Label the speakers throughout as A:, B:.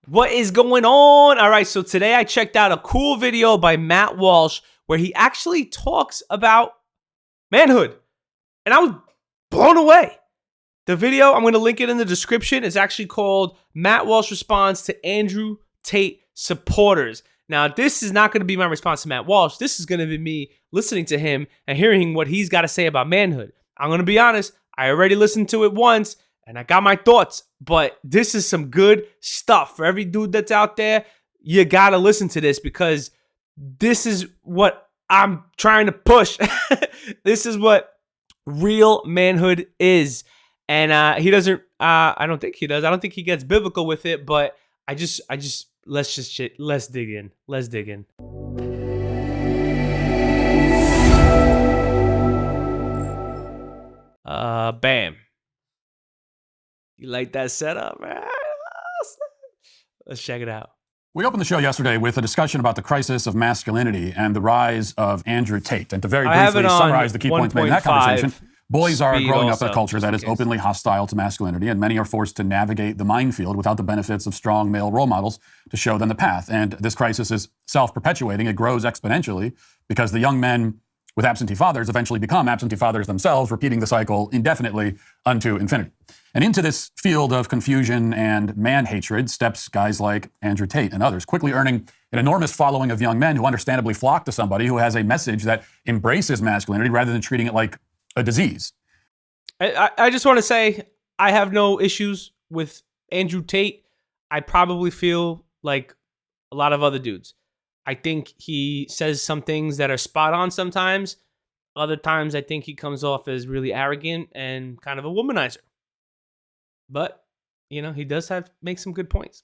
A: What is going on? All right, so today I checked out a cool video by Matt Walsh where he actually talks about manhood, and I was blown away. The video, I'm going to link it in the description, is actually called Matt Walsh Responds to Andrew Tate Supporters. Now, this is not going to be my response to Matt Walsh. This is going to be me listening to him and hearing what he's got to say about manhood. I'm going to be honest, I already listened to it once, and I got my thoughts, but this is some good stuff. For every dude that's out there, you got to listen to this because this is what I'm trying to push. This is what real manhood is. And he doesn't, I don't think he does. I don't think he gets biblical with it, but let's dig in. Let's dig in. Bam. You like that setup, man? Let's check it out.
B: We opened the show yesterday with a discussion about the crisis of masculinity and the rise of Andrew Tate. And to very briefly summarize the key points made in that conversation, boys are growing up in a culture that is openly hostile to masculinity, and many are forced to navigate the minefield without the benefits of strong male role models to show them the path. And this crisis is self-perpetuating. It grows exponentially because the young men with absentee fathers eventually become absentee fathers themselves, repeating the cycle indefinitely unto infinity. And into this field of confusion and man-hatred steps guys like Andrew Tate and others, quickly earning an enormous following of young men who understandably flock to somebody who has a message that embraces masculinity rather than treating it like a disease.
A: I just want to say I have no issues with Andrew Tate. I probably feel like a lot of other dudes. I think he says some things that are spot on sometimes. Other times I think he comes off as really arrogant and kind of a womanizer. But, he does make some good points.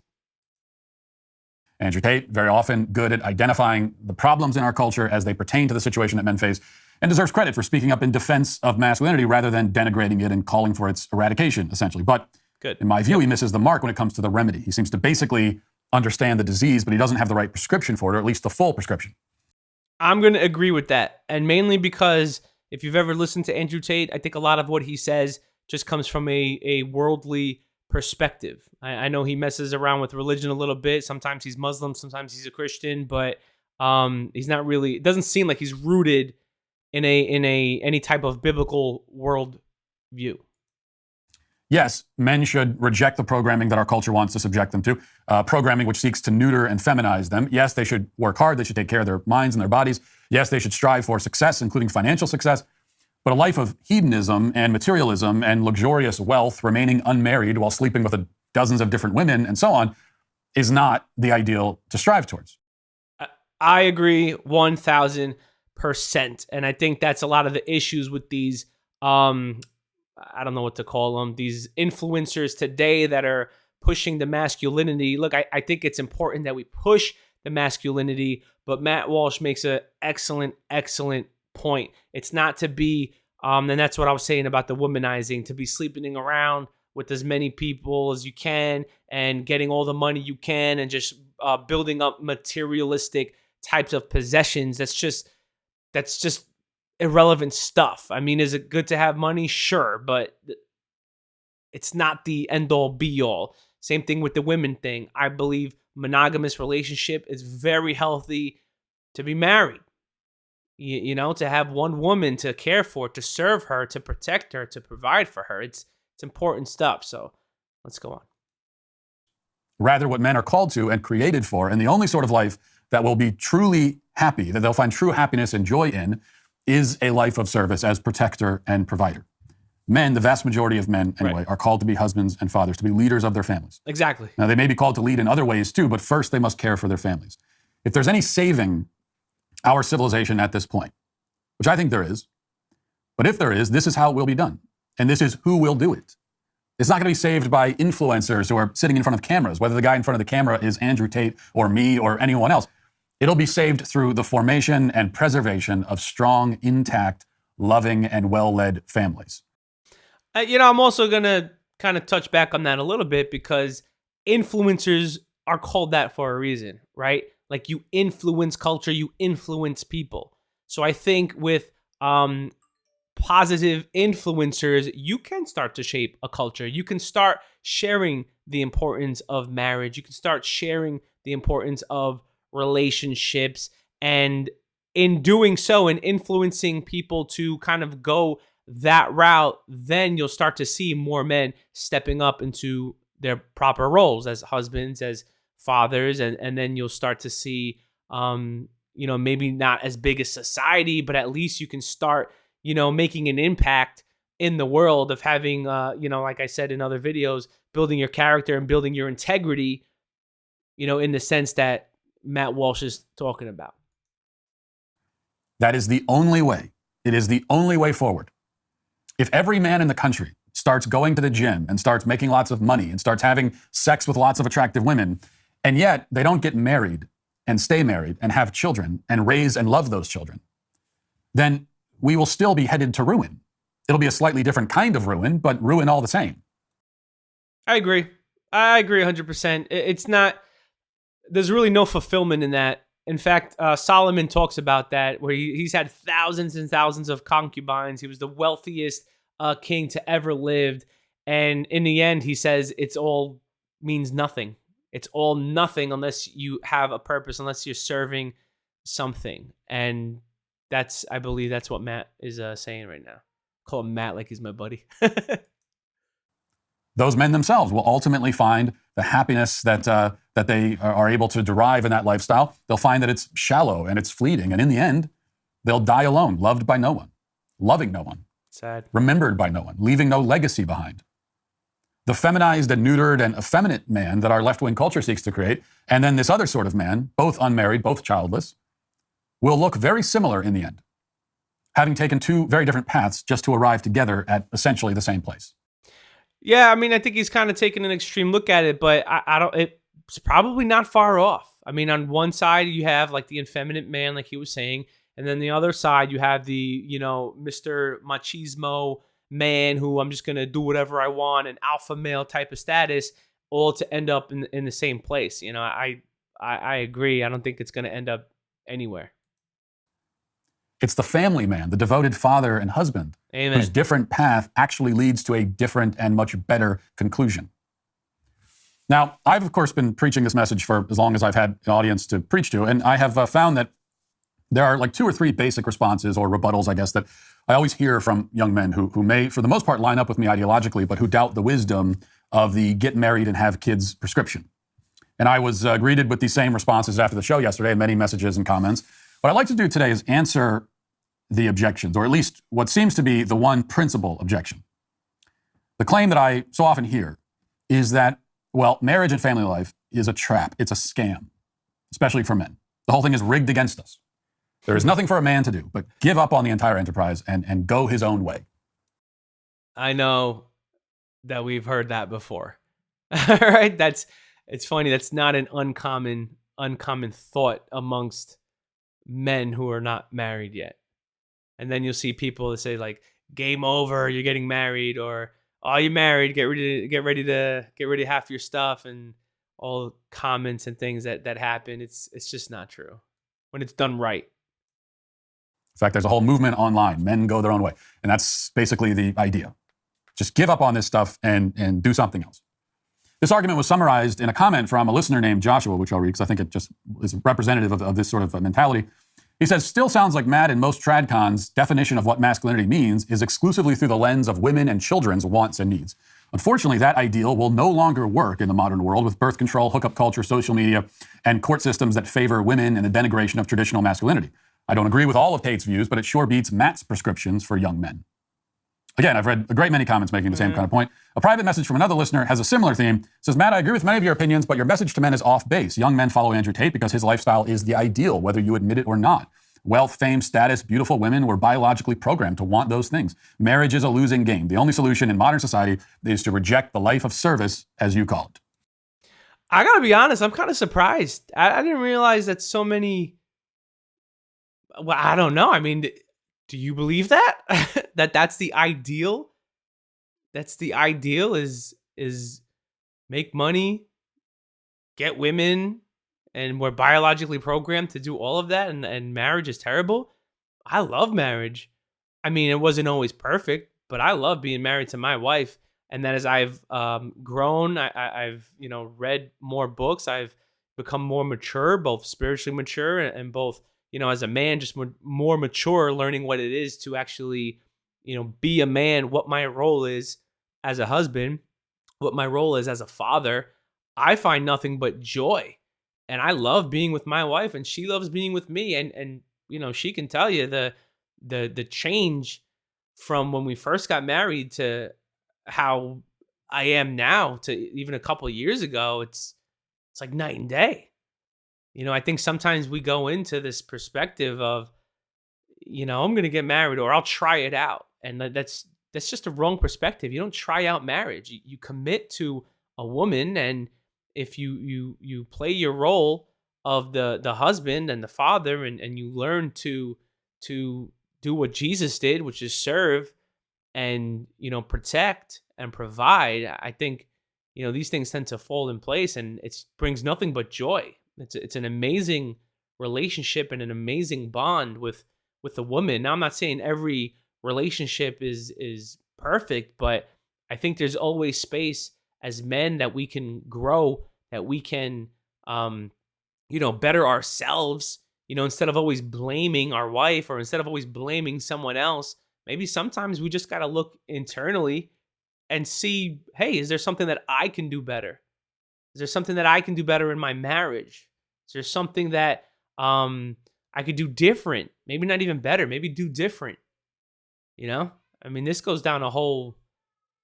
B: Andrew Tate, very often good at identifying the problems in our culture as they pertain to the situation that men face, and deserves credit for speaking up in defense of masculinity rather than denigrating it and calling for its eradication, essentially. But in my view, he misses the mark when it comes to the remedy. He seems to basically understand the disease, but he doesn't have the right prescription for it, or at least the full prescription. I'm
A: going to agree with that, and mainly because if you've ever listened to Andrew Tate, I think a lot of what he says just comes from a worldly perspective. I know he messes around with religion a little bit. Sometimes he's Muslim, sometimes he's a Christian, but he's not really. It doesn't seem like he's rooted in any type of biblical world view.
B: Yes, men should reject the programming that our culture wants to subject them to, programming which seeks to neuter and feminize them. Yes, they should work hard. They should take care of their minds and their bodies. Yes, they should strive for success, including financial success. But a life of hedonism and materialism and luxurious wealth, remaining unmarried while sleeping with dozens of different women and so on, is not the ideal to strive towards.
A: I agree 1,000%. And I think that's a lot of the issues with these, I don't know what to call them, these influencers today that are pushing the masculinity. Look, I think it's important that we push the masculinity, but Matt Walsh makes an excellent point. It's not to be, and that's what I was saying about the womanizing, to be sleeping around with as many people as you can and getting all the money you can and just building up materialistic types of possessions. That's just irrelevant stuff. I mean, is it good to have money? Sure, but it's not the end all be all. Same thing with the women thing. I believe monogamous relationship is very healthy to be married. To have one woman to care for, to serve her, to protect her, to provide for her. It's important stuff. So let's go on.
B: Rather, what men are called to and created for, and the only sort of life that will be truly happy, that they'll find true happiness and joy in, is a life of service as protector and provider. Men, the vast majority of men anyway, are called to be husbands and fathers, to be leaders of their families.
A: Exactly.
B: Now, they may be called to lead in other ways too, but first they must care for their families. If there's any saving our civilization at this point, which I think there is, but if there is, this is how it will be done. And this is who will do it. It's not going to be saved by influencers who are sitting in front of cameras, whether the guy in front of the camera is Andrew Tate or me or anyone else. It'll be saved through the formation and preservation of strong, intact, loving, and well-led families.
A: I'm also going to kind of touch back on that a little bit because influencers are called that for a reason, right? Like you influence culture, you influence people. So I think with positive influencers, you can start to shape a culture. You can start sharing the importance of marriage. You can start sharing the importance of relationships, and in doing so and influencing people to kind of go that route, then you'll start to see more men stepping up into their proper roles as husbands, as fathers, and then you'll start to see, maybe not as big a society, but at least you can start, making an impact in the world of having, like I said in other videos, building your character and building your integrity, in the sense that Matt Walsh is talking about.
B: That is the only way. It is the only way forward. If every man in the country starts going to the gym and starts making lots of money and starts having sex with lots of attractive women, and yet they don't get married and stay married and have children and raise and love those children, then we will still be headed to ruin. It'll be a slightly different kind of ruin, but ruin all the same.
A: I agree 100%. It's not, there's really no fulfillment in that. In fact, Solomon talks about that, where he's had thousands and thousands of concubines. He was the wealthiest king to ever lived. And in the end, he says it's all means nothing. It's all nothing unless you have a purpose, unless you're serving something. And I believe that's what Matt is saying right now. Call him Matt like he's my buddy.
B: Those men themselves will ultimately find the happiness that they are able to derive in that lifestyle. They'll find that it's shallow and it's fleeting. And in the end, they'll die alone, loved by no one, loving no one,
A: sad,
B: remembered by no one, leaving no legacy behind. The feminized and neutered and effeminate man that our left-wing culture seeks to create, and then this other sort of man, both unmarried, both childless, will look very similar in the end, having taken two very different paths just to arrive together at essentially the same place.
A: Yeah, I mean, I think he's kind of taking an extreme look at it, but it's probably not far off. I mean, on one side, you have like the effeminate man, like he was saying, and then the other side, you have the, Mr. Machismo man who I'm just going to do whatever I want, an alpha male type of status, all to end up in the same place. I agree. I don't think it's going to end up anywhere.
B: It's the family man, the devoted father and husband,
A: Amen,
B: whose different path actually leads to a different and much better conclusion. Now, I've, of course, been preaching this message for as long as I've had an audience to preach to, and I have found that there are like 2 or 3 basic responses or rebuttals, I guess, that I always hear from young men who may, for the most part, line up with me ideologically, but who doubt the wisdom of the get married and have kids prescription. And I was greeted with these same responses after the show yesterday, many messages and comments. What I'd like to do today is answer the objections, or at least what seems to be the one principal objection. The claim that I so often hear is that, well, marriage and family life is a trap. It's a scam, especially for men. The whole thing is rigged against us. There is nothing for a man to do but give up on the entire enterprise and go his own way.
A: I know that we've heard that before. All right? It's funny. That's not an uncommon thought amongst men who are not married yet. And then you'll see people that say like, game over, you're getting married, or, oh, you're married, get ready to half your stuff, and all comments and things that happen. It's just not true when it's done right.
B: In fact, there's a whole movement online, men go their own way. And that's basically the idea. Just give up on this stuff and do something else. This argument was summarized in a comment from a listener named Joshua, which I'll read because I think it just is representative of this sort of mentality. He says, still sounds like Matt and most tradcons' definition of what masculinity means is exclusively through the lens of women and children's wants and needs. Unfortunately, that ideal will no longer work in the modern world with birth control, hookup culture, social media, and court systems that favor women and the denigration of traditional masculinity. I don't agree with all of Tate's views, but it sure beats Matt's prescriptions for young men. Again, I've read a great many comments making the same kind of point. A private message from another listener has a similar theme. It says, Matt, I agree with many of your opinions, but your message to men is off base. Young men follow Andrew Tate because his lifestyle is the ideal, whether you admit it or not. Wealth, fame, status, beautiful women were biologically programmed to want those things. Marriage is a losing game. The only solution in modern society is to reject the life of service, as you call it.
A: I gotta be honest, I'm kind of surprised. I didn't realize that so many... Well, I don't know. I mean, do you believe that? That's the ideal? That's the ideal is make money, get women, and we're biologically programmed to do all of that, and marriage is terrible? I love marriage. I mean, it wasn't always perfect, but I love being married to my wife. And then as I've grown, I've read more books. I've become more mature, both spiritually mature and both as a man, just more mature, learning what it is to actually be a man, what my role is as a husband, what my role is as a father. I find nothing but joy, and I love being with my wife, and she loves being with me. And she can tell you the change from when we first got married to how I am now to even a couple of years ago. It's like night and day. I think sometimes we go into this perspective of, I'm going to get married or I'll try it out. And that's just a wrong perspective. You don't try out marriage. You commit to a woman, and if you play your role of the husband and the father, and you learn to do what Jesus did, which is serve and protect and provide, I think these things tend to fall in place, and it brings nothing but joy. It's an amazing relationship and an amazing bond with a woman. Now, I'm not saying every relationship is perfect, but I think there's always space as men that we can grow, that we can better ourselves, instead of always blaming our wife or instead of always blaming someone else. Maybe sometimes we just got to look internally and see, hey, is there something that I can do better? Is there something that I can do better in my marriage? Is there something that I could do different? Maybe not even better, maybe do different. I mean, this goes down a whole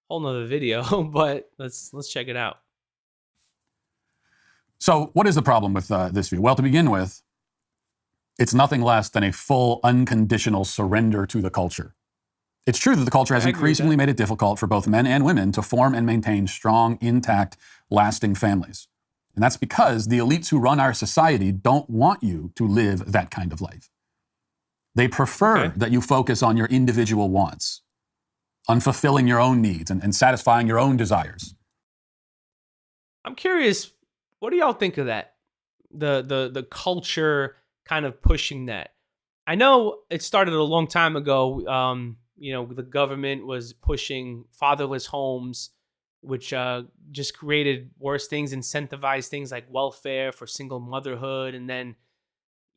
A: nother video, but let's check it out.
B: So what is the problem with this view? Well, to begin with, it's nothing less than a full unconditional surrender to the culture. It's true that the culture has increasingly made it difficult for both men and women to form and maintain strong, intact, lasting families. And that's because the elites who run our society don't want you to live that kind of life. They prefer that you focus on your individual wants, on fulfilling your own needs and satisfying your own desires.
A: I'm curious, what do y'all think of that? The culture kind of pushing that. I know it started a long time ago. The government was pushing fatherless homes, which just created worse things, incentivized things like welfare for single motherhood. And then,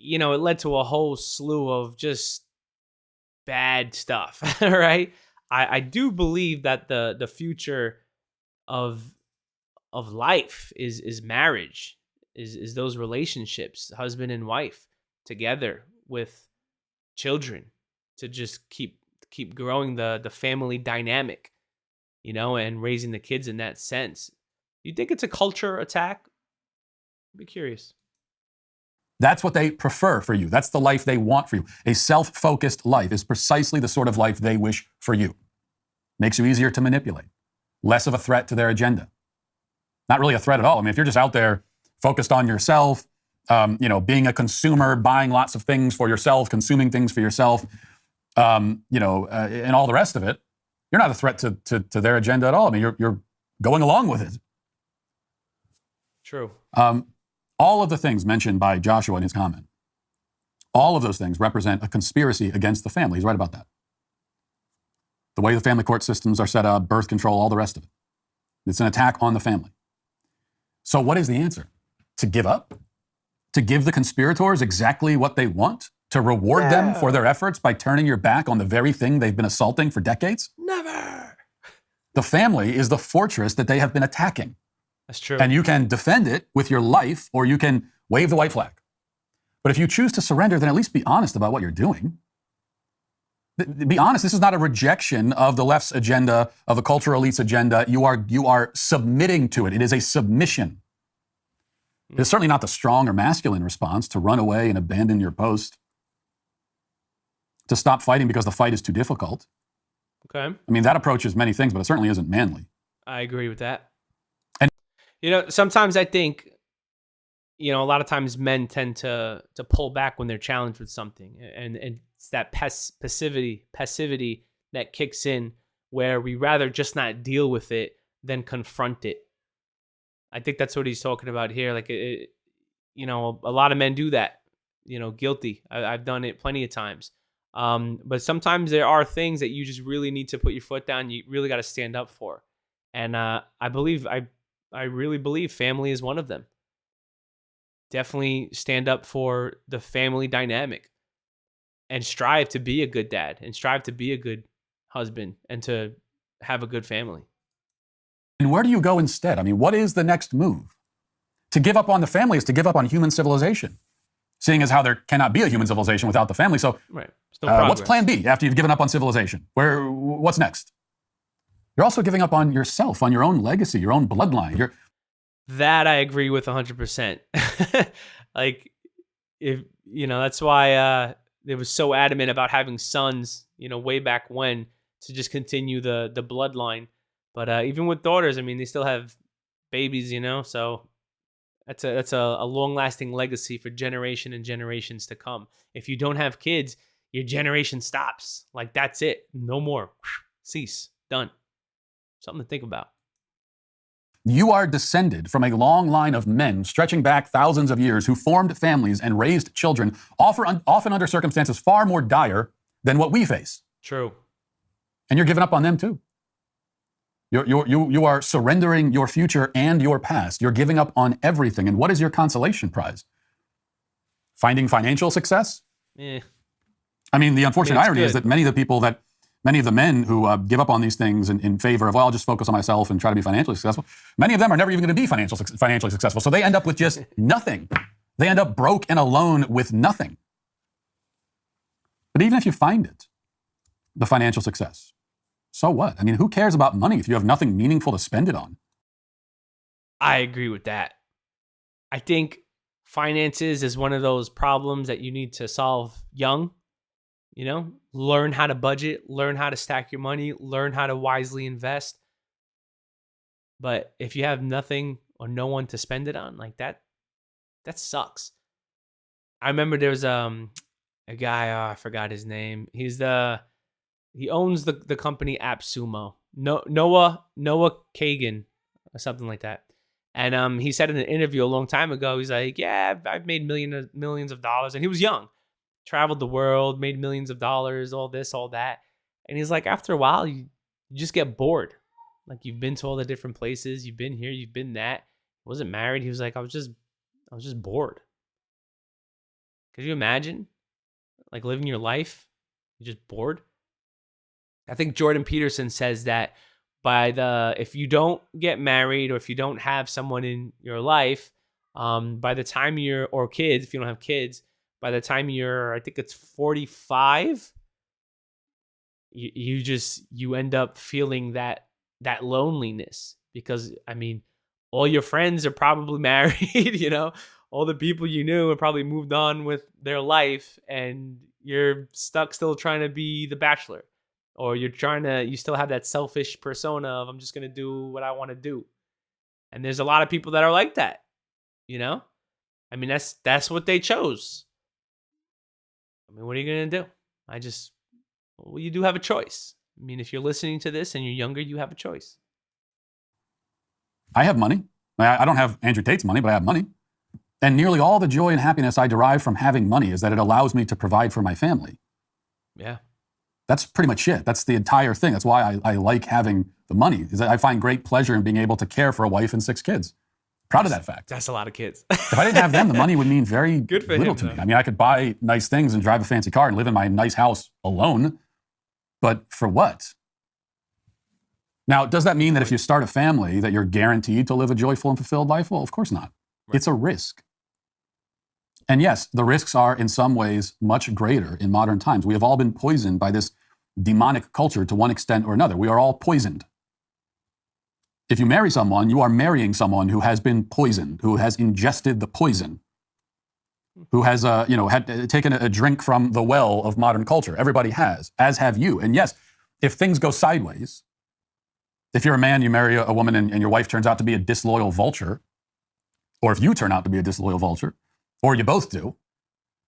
A: it led to a whole slew of just bad stuff, right? I do believe that the future of life is marriage, is those relationships, husband and wife together with children, to just keep growing the family dynamic, and raising the kids in that sense. You think it's a culture attack? I'd be curious.
B: That's what they prefer for you. That's the life they want for you. A self-focused life is precisely the sort of life they wish for you. Makes you easier to manipulate. Less of a threat to their agenda. Not really a threat at all. I mean, if you're just out there focused on yourself, being a consumer, buying lots of things for yourself, consuming things for yourself, and all the rest of it, you're not a threat to their agenda at all. I mean, you're going along with it.
A: True.
B: All of the things mentioned by Joshua in his comment, all of those things represent a conspiracy against the family. He's right about that. The way the family court systems are set up, birth control, all the rest of it. It's an attack on the family. So what is the answer? To give up? To give the conspirators exactly what they want? To reward them for their efforts by turning your back on the very thing they've been assaulting for decades?
A: Never.
B: The family is the fortress that they have been attacking.
A: That's true.
B: And you can defend it with your life, or you can wave the white flag. But if you choose to surrender, then at least be honest about what you're doing. Be honest, this is not a rejection of the left's agenda, of the cultural elite's agenda. You are submitting to it. It is a submission. It's certainly not the strong or masculine response to run away and abandon your post, to stop fighting because the fight is too difficult.
A: Okay.
B: I mean, that approach is many things, but it certainly isn't manly.
A: I agree with that.
B: And
A: sometimes I think, a lot of times men tend to pull back when they're challenged with something, and it's that passivity that kicks in, where we rather just not deal with it than confront it. I think that's what he's talking about here. Like, a lot of men do that. Guilty. I've done it plenty of times. But sometimes there are things that you just really need to put your foot down. You really got to stand up for. And I really believe family is one of them. Definitely stand up for the family dynamic and strive to be a good dad and strive to be a good husband and to have a good family.
B: And where do you go instead? I mean, what is the next move? To give up on the family is to give up on human civilization, seeing as how there cannot be a human civilization without the family. So
A: right. What's
B: plan B after you've given up on civilization? What's next? You're also giving up on yourself, on your own legacy, your own bloodline.
A: That I agree with 100%. Like, if that's why they was so adamant about having sons, way back when, to just continue the bloodline. But even with daughters, I mean, they still have babies, so that's a long-lasting legacy for generation and generations to come. If you don't have kids, your generation stops. Like, that's it. No more. Cease. Done. Something to think about.
B: You are descended from a long line of men stretching back thousands of years who formed families and raised children, often under circumstances far more dire than what we face.
A: True.
B: And you're giving up on them too. You are surrendering your future and your past. You're giving up on everything. And what is your consolation prize? Finding financial success?
A: Yeah.
B: I mean, the unfortunate irony is that many of the men who give up on these things in favor of, well, I'll just focus on myself and try to be financially successful, many of them are never even going to be financially successful. So they end up with just nothing. They end up broke and alone with nothing. But even if you find it, the financial success, so what? I mean, who cares about money if you have nothing meaningful to spend it on?
A: I agree with that. I think finances is one of those problems that you need to solve young. Learn how to budget, learn how to stack your money, learn how to wisely invest. But if you have nothing or no one to spend it on, like that sucks. I remember there was a guy, I forgot his name. He owns the company AppSumo. Noah Kagan or something like that. And he said in an interview a long time ago, he's like, yeah, I've made millions of dollars. And he was young. Traveled the world, made millions of dollars, all this, all that. And he's like, after a while, you just get bored. Like, you've been to all the different places, you've been here, you've been that. Wasn't married. He was like, I was just bored. Could you imagine, like, living your life, you're just bored? I think Jordan Peterson says that if you don't get married or if you don't have someone in your life, by the time or kids, if you don't have kids, by the time you're, I think it's 45, you end up feeling that loneliness because, I mean, all your friends are probably married, all the people you knew have probably moved on with their life and you're stuck still trying to be the bachelor, or you still have that selfish persona of, I'm just going to do what I want to do. And there's a lot of people that are like that, I mean, that's what they chose. I mean, what are you going to do? Well, you do have a choice. I mean, if you're listening to this and you're younger, you have a choice.
B: I have money. I don't have Andrew Tate's money, but I have money. And nearly all the joy and happiness I derive from having money is that it allows me to provide for my family.
A: Yeah.
B: That's pretty much it. That's the entire thing. That's why I like having the money, is that I find great pleasure in being able to care for a wife and 6 kids. Proud of that fact.
A: That's a lot of kids.
B: If I didn't have them, the money would mean very little to me.
A: Though.
B: I mean, I could buy nice things and drive a fancy car and live in my nice house alone, but for what? Now, does that mean that if you start a family that you're guaranteed to live a joyful and fulfilled life? Well, of course not. Right. It's a risk. And yes, the risks are in some ways much greater in modern times. We have all been poisoned by this demonic culture to one extent or another. We are all poisoned. If you marry someone, you are marrying someone who has been poisoned, who has ingested the poison, who has had taken a drink from the well of modern culture. Everybody has, as have you. And yes, if things go sideways, if you're a man, you marry a woman and your wife turns out to be a disloyal vulture, or if you turn out to be a disloyal vulture, or you both do,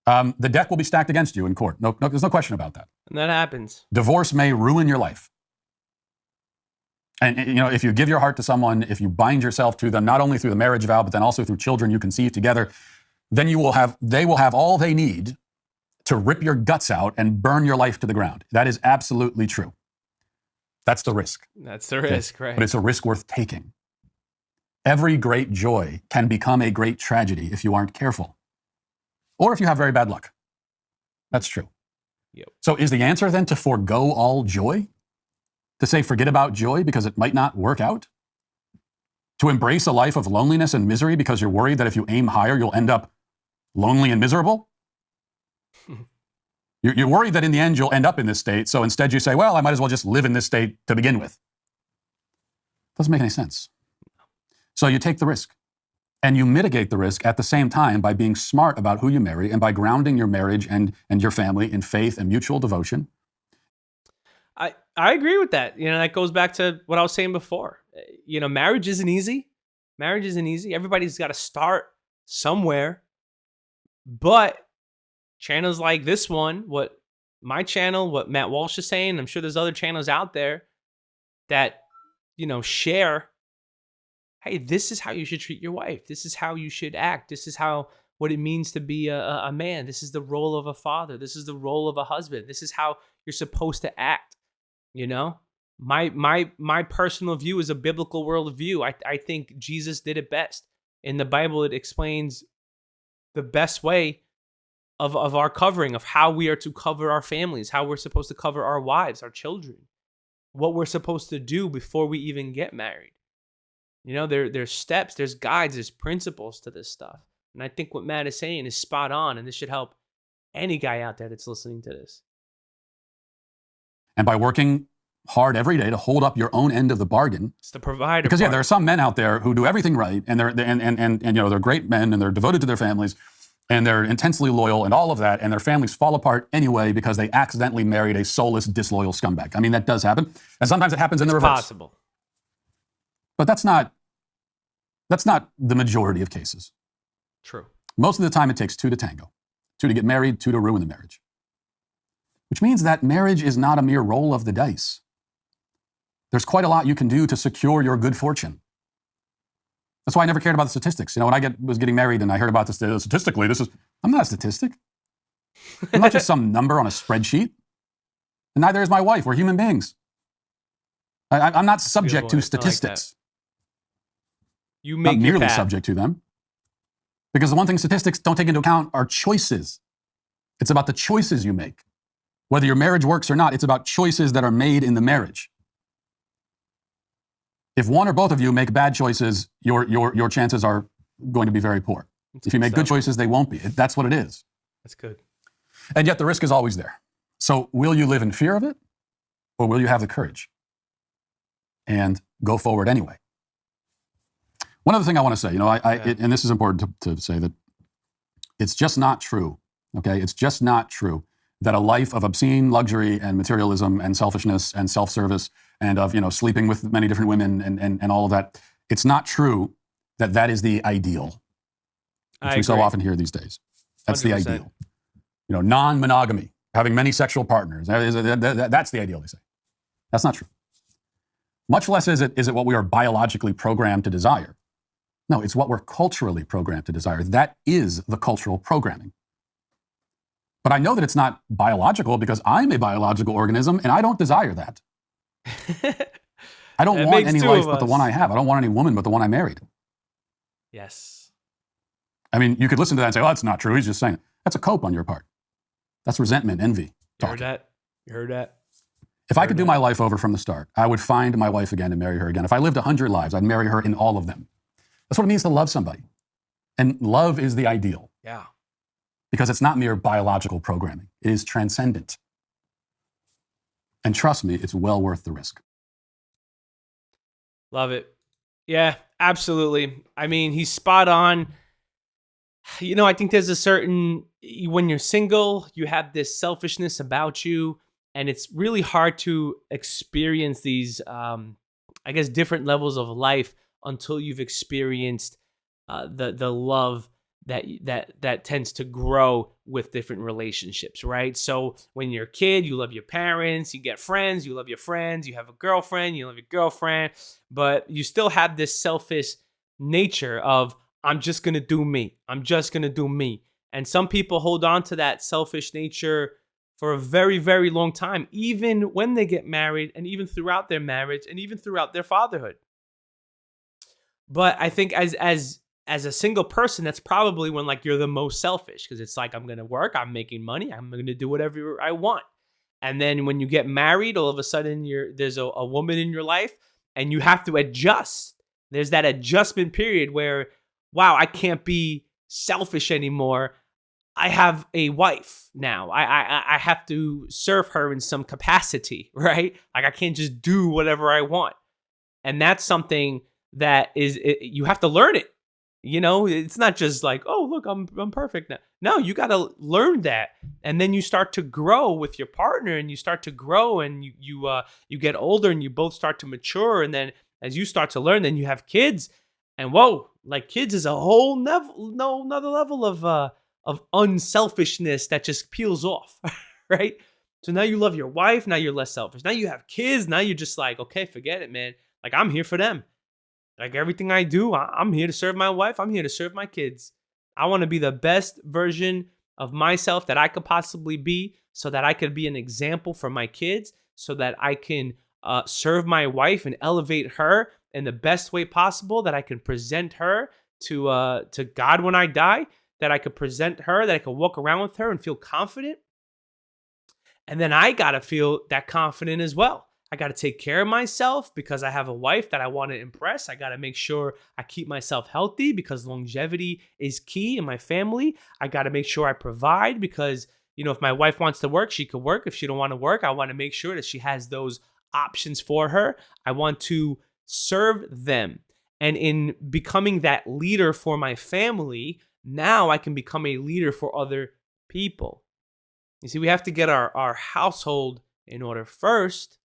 B: the deck will be stacked against you in court. No, there's no question about that.
A: And that happens.
B: Divorce may ruin your life. And if you give your heart to someone, if you bind yourself to them, not only through the marriage vow, but then also through children you conceive together, then they will have all they need to rip your guts out and burn your life to the ground. That is absolutely true. That's the risk.
A: That's the risk, right?
B: But it's a risk worth taking. Every great joy can become a great tragedy if you aren't careful, or if you have very bad luck. That's true.
A: Yep.
B: So is the answer then to forego all joy? To say forget about joy because it might not work out? To embrace a life of loneliness and misery because you're worried that if you aim higher, you'll end up lonely and miserable? You're worried that in the end, you'll end up in this state. So instead you say, well, I might as well just live in this state to begin with. Doesn't make any sense. So you take the risk. And you mitigate the risk at the same time by being smart about who you marry and by grounding your marriage and your family in faith and mutual devotion.
A: I agree with that. That goes back to what I was saying before. Marriage isn't easy. Marriage isn't easy. Everybody's got to start somewhere. But channels like this one, what my channel, what Matt Walsh is saying, I'm sure there's other channels out there that, share, hey, this is how you should treat your wife. This is how you should act. This is what it means to be a man. This is the role of a father. This is the role of a husband. This is how you're supposed to act. My personal view is a biblical worldview. I think Jesus did it best. In the Bible, it explains the best way of our covering, of how we are to cover our families, how we're supposed to cover our wives, our children, what we're supposed to do before we even get married. There's steps, there's guides, there's principles to this stuff. And I think what Matt is saying is spot on, and this should help any guy out there that's listening to this.
B: And by working hard every day to hold up your own end of the bargain.
A: It's the provider.
B: Because there are some men out there who do everything right, and they're great men, and they're devoted to their families, and they're intensely loyal, and all of that, and their families fall apart anyway because they accidentally married a soulless, disloyal scumbag. I mean, that does happen, and sometimes it happens in the reverse.
A: Possible.
B: But that's not the majority of cases.
A: True.
B: Most of the time, it takes two to tango. Two to get married, two to ruin the marriage. Which means that marriage is not a mere roll of the dice. There's quite a lot you can do to secure your good fortune. That's why I never cared about the statistics. When I was getting married and I heard about this, statistically, I'm not a statistic. I'm not just some number on a spreadsheet. And neither is my wife. We're human beings. I'm not subject to statistics.
A: You make
B: not
A: your
B: merely
A: path.
B: Subject to them. Because the one thing statistics don't take into account are choices. It's about the choices you make. Whether your marriage works or not, it's about choices that are made in the marriage. If one or both of you make bad choices, your chances are going to be very poor. If you make good choices, they won't be. That's what it is.
A: That's good.
B: And yet the risk is always there. So will you live in fear of it, or will you have the courage and go forward anyway? One other thing I want to say, and this is important to say, that it's just not true, okay? It's just not true that a life of obscene luxury and materialism and selfishness and self-service and of, sleeping with many different women and all of that, it's not true that that is the ideal, which we so often hear these days. That's 100%. The ideal. Non-monogamy, having many sexual partners, that's the ideal, they say. That's not true. Much less is it what we are biologically programmed to desire. No, it's what we're culturally programmed to desire. That is the cultural programming. But I know that it's not biological because I'm a biological organism and I don't desire that. I don't want any life but the one I have. I don't want any woman but the one I married.
A: Yes.
B: I mean, you could listen to that and say, oh, that's not true. He's just saying it. That's a cope on your part. That's resentment, envy.
A: You heard that? You heard that?
B: If I could do my life over from the start, I would find my wife again and marry her again. If I lived 100 lives, I'd marry her in all of them. That's what it means to love somebody. And love is the ideal.
A: Yeah.
B: Because it's not mere biological programming. It is transcendent. And trust me, it's well worth the risk.
A: Love it. Yeah, absolutely. I mean, he's spot on. I think there's a certain, when you're single, you have this selfishness about you, and it's really hard to experience these, different levels of life until you've experienced the love that tends to grow with different relationships, right? So when you're a kid, you love your parents, you get friends, you love your friends, you have a girlfriend, you love your girlfriend, but you still have this selfish nature of, I'm just going to do me. I'm just going to do me. And some people hold on to that selfish nature for a very, very long time, even when they get married and even throughout their marriage and even throughout their fatherhood. But I think as a single person, that's probably when like you're the most selfish, because it's like, I'm going to work, I'm making money, I'm going to do whatever I want. And then when you get married, all of a sudden there's a woman in your life and you have to adjust. There's that adjustment period where, wow, I can't be selfish anymore. I have a wife now. I have to serve her in some capacity, right? Like I can't just do whatever I want. And that's something that you have to learn it. You know, it's not just like, oh, look, I'm perfect now. No, you got to learn that. And then you start to grow with your partner, and you start to grow, and you get older, and you both start to mature. And then as you start to learn, then you have kids, and whoa, like kids is a whole another level of unselfishness that just peels off, right? So now you love your wife, now you're less selfish. Now you have kids, now you're just like, okay, forget it, man. Like I'm here for them. Like everything I do, I'm here to serve my wife. I'm here to serve my kids. I want to be the best version of myself that I could possibly be, so that I could be an example for my kids, so that I can serve my wife and elevate her in the best way possible, that I can present her to God when I die, that I could present her, that I could walk around with her and feel confident. And then I got to feel that confident as well. I got to take care of myself because I have a wife that I want to impress. I got to make sure I keep myself healthy because longevity is key in my family. I got to make sure I provide because, you know, if my wife wants to work, she could work. If she don't want to work, I want to make sure that she has those options for her. I want to serve them. And in becoming that leader for my family, now I can become a leader for other people. You see, we have to get our household in order first,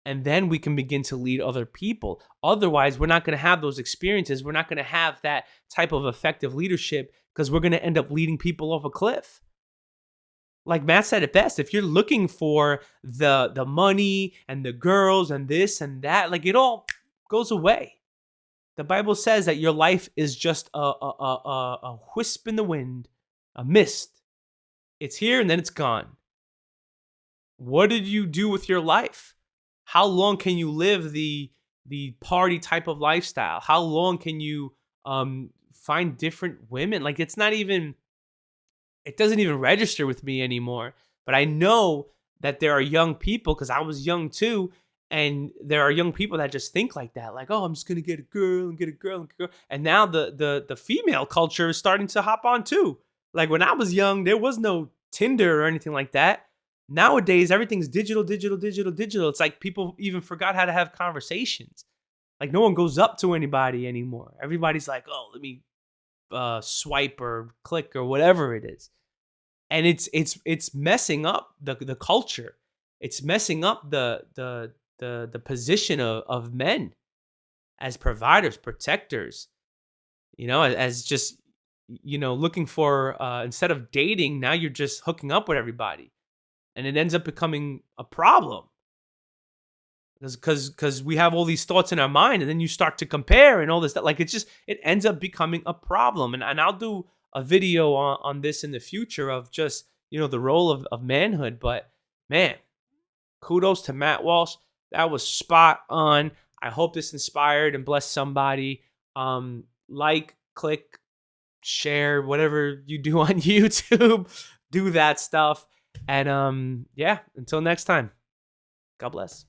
A: and then we can begin to lead other people. Otherwise, we're not going to have those experiences. We're not going to have that type of effective leadership because we're going to end up leading people off a cliff. Like Matt said it best, if you're looking for the money and the girls and this and that, like it all goes away. The Bible says that your life is just a wisp in the wind, a mist. It's here and then it's gone. What did you do with your life? How long can you live the party type of lifestyle? How long can you find different women? Like it doesn't even register with me anymore. But I know that there are young people, because I was young too, and there are young people that just think like that, like, oh, I'm just gonna get a girl and get a girl and get a girl. And now the female culture is starting to hop on too. Like when I was young, there was no Tinder or anything like that. Nowadays, everything's digital. It's like people even forgot how to have conversations. Like no one goes up to anybody anymore. Everybody's like, oh, let me swipe or click or whatever it is. And it's messing up the culture. It's messing up the position of men as providers, protectors, you know, as just, you know, looking for, instead of dating, now you're just hooking up with everybody. And it ends up becoming a problem because we have all these thoughts in our mind, and then you start to compare and all this stuff. Like it ends up becoming a problem. And I'll do a video on this in the future of just, you know, the role of manhood. But man, kudos to Matt Walsh. That was spot on. I hope this inspired and blessed somebody. Like, click, share, whatever you do on YouTube, do that stuff. And yeah, until next time, God bless.